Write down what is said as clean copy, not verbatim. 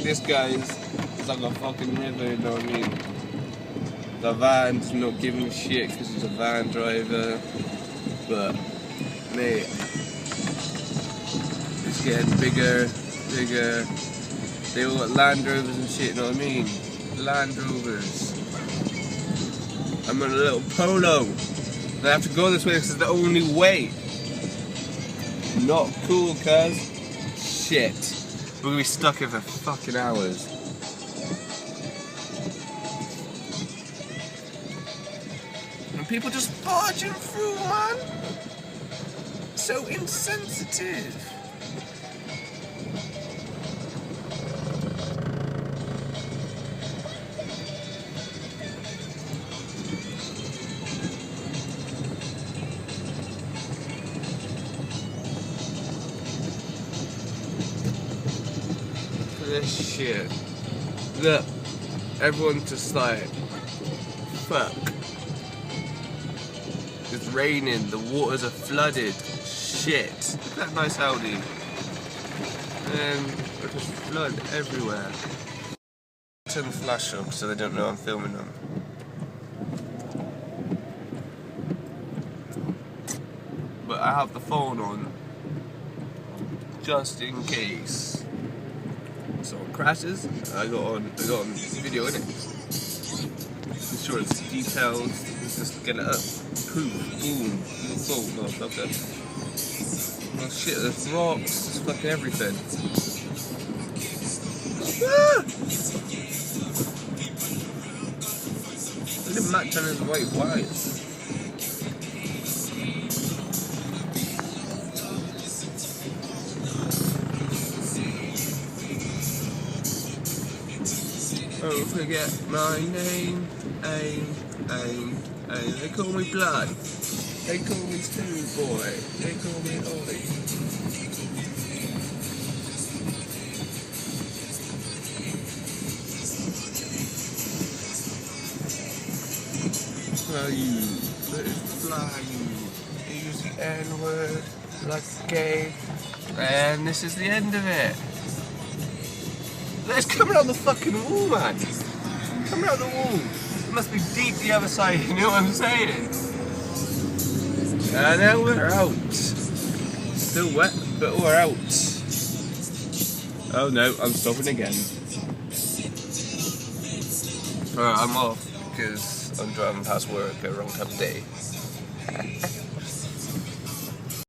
at this, guys. It's like a fucking river, you know what I mean? The van's not giving a shit because he's a van driver. But, mate, it's getting bigger. They all got Land Rovers and shit, you know what I mean? Land Rovers. I'm on a little Polo. I have to go this way because it's the only way. Not cool, cuz. Shit. We're gonna be stuck here for fucking hours. And people just barging through, man. So insensitive. This shit. Look, everyone's just like, fuck. It's raining, the waters are flooded. Shit. Look at that nice Audi. And there's just flood everywhere. Turn the flash up so they don't know I'm filming them. But I have the phone on just in case. So it crashes. I got on video in it. Make sure it's detailed. Let's just get it up. Boom, boom. Oh, motherfucker. Oh shit, there's rocks. There's fucking everything. Ah! Look at Matt on his white wires. Don't forget my name, aim. They call me Blood. They call me Stew Boy. They call me Ollie. Fly you. Use the N-word like gay. And this is the end of it. Let's come around the fucking wall, man. Come around the wall. It must be deep the other side, you know what I'm saying? And now we're out. Still wet, but we're out. Oh no, I'm stopping again. Alright, I'm off because I'm driving past work at the wrong time of day.